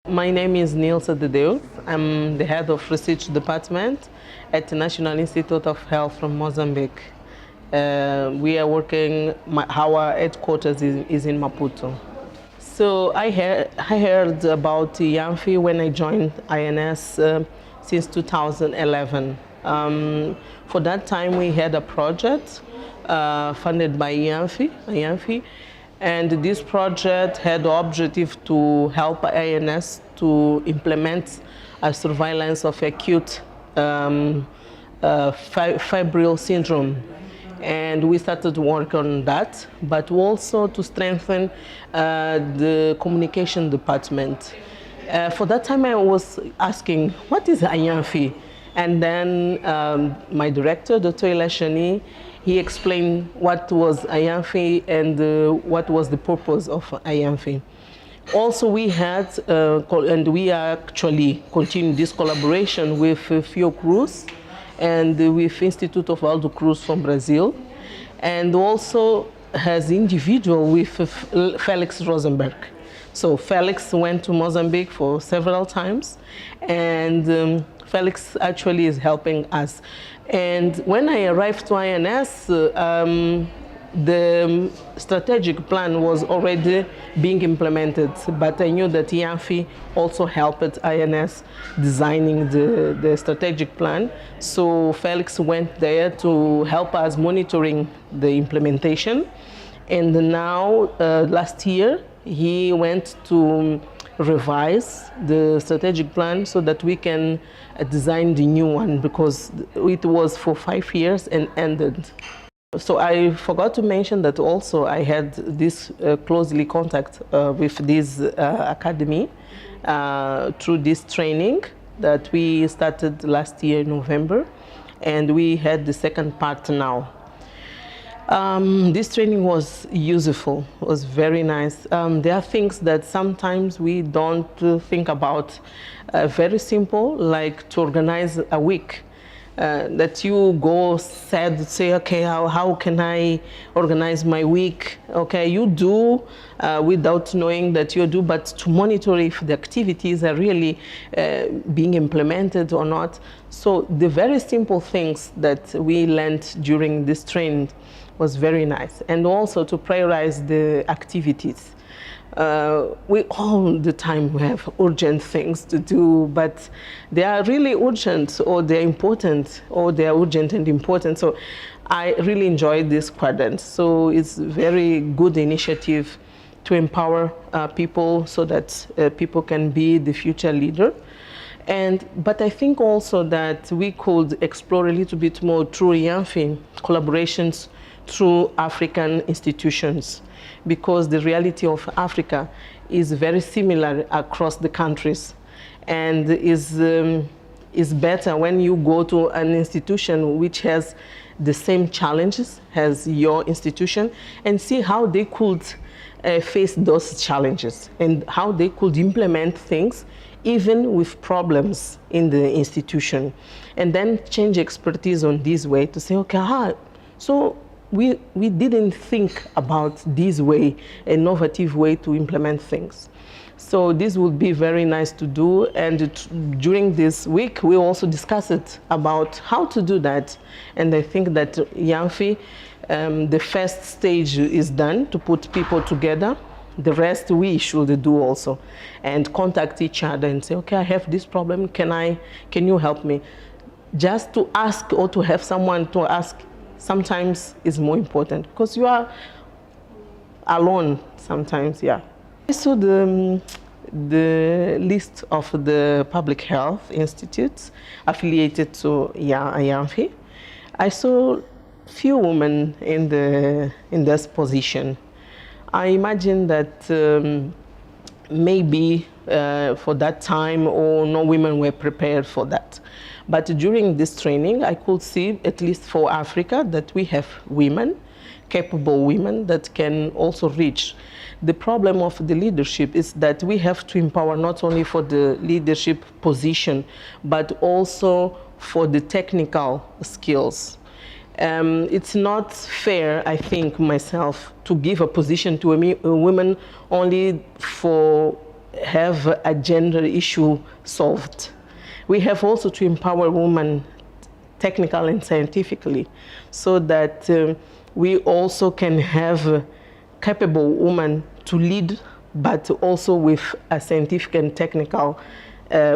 My name is Nilsa Dedeus. I'm the head of research department at the National Institute of Health from Mozambique. We are working, our headquarters is in Maputo. So I heard about IANPHI when I joined INS since 2011. For that time we had a project funded by IANPHI, and this project had the objective to help INS to implement a surveillance of acute febrile syndrome. And we started work on that, but also to strengthen the communication department. For that time I was asking, what is IANPHI? And then my director, Dr. Elashani, he explained what was IANPHI and what was the purpose of IANPHI. Also we had, and we actually continue this collaboration with Fiocruz and with Institute of Aldo Cruz from Brazil, and also has individual with Felix Rosenberg. So Felix went to Mozambique for several times, and Felix actually is helping us. And when I arrived to INS, the strategic plan was already being implemented, but I knew that IANPHI also helped INS designing the strategic plan. So Felix went there to help us monitoring the implementation. And now, last year, he went to revise the strategic plan so that we can design the new one, because it was for 5 years and ended. So I forgot to mention that also I had this closely contact with this academy through this training that we started last year in November, and we had the second part now. This training was useful, was very nice. There are things that sometimes we don't think about, very simple, like to organize a week. That you go say, okay, how can I organize my week? Okay, you do without knowing that you do, but to monitor if the activities are really being implemented or not. So the very simple things that we learned during this training was very nice. And also to prioritize the activities. We all the time we have urgent things to do, but they are really urgent, or they're important, or they are urgent and important. So I really enjoyed this quadrant. So it's a very good initiative to empower people so that people can be the future leader. But I think also that we could explore a little bit more through IANPHI collaborations through African institutions, because the reality of Africa is very similar across the countries, and is better when you go to an institution which has the same challenges as your institution, and see how they could face those challenges and how they could implement things even with problems in the institution, and then change expertise on this way to say, okay, so we didn't think about this way, an innovative way to implement things. So this would be very nice to do, and during this week we also discussed about how to do that. And I think that IANPHI, the first stage is done, to put people together. The rest we should do also, and contact each other and say, okay, I have this problem, can you help me? Just to ask, or to have someone to ask, sometimes is more important, because you are alone sometimes, yeah. So the list of the public health institutes affiliated to IANPHI, I saw few women in this position. I imagine that maybe for that time, or no women were prepared for that. But during this training, I could see, at least for Africa, that we have women, capable women, that can also reach. The problem of the leadership is that we have to empower not only for the leadership position, but also for the technical skills. It's not fair, I think, myself, to give a position to a woman only for have a gender issue solved. We have also to empower women technically and scientifically, so that we also can have capable women to lead, but also with a scientific and technical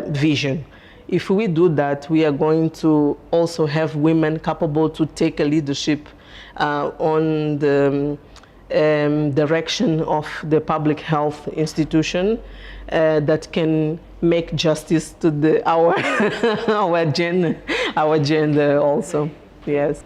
vision. If we do that, we are going to also have women capable to take a leadership on the direction of the public health institution that can make justice to our gender also. Yes.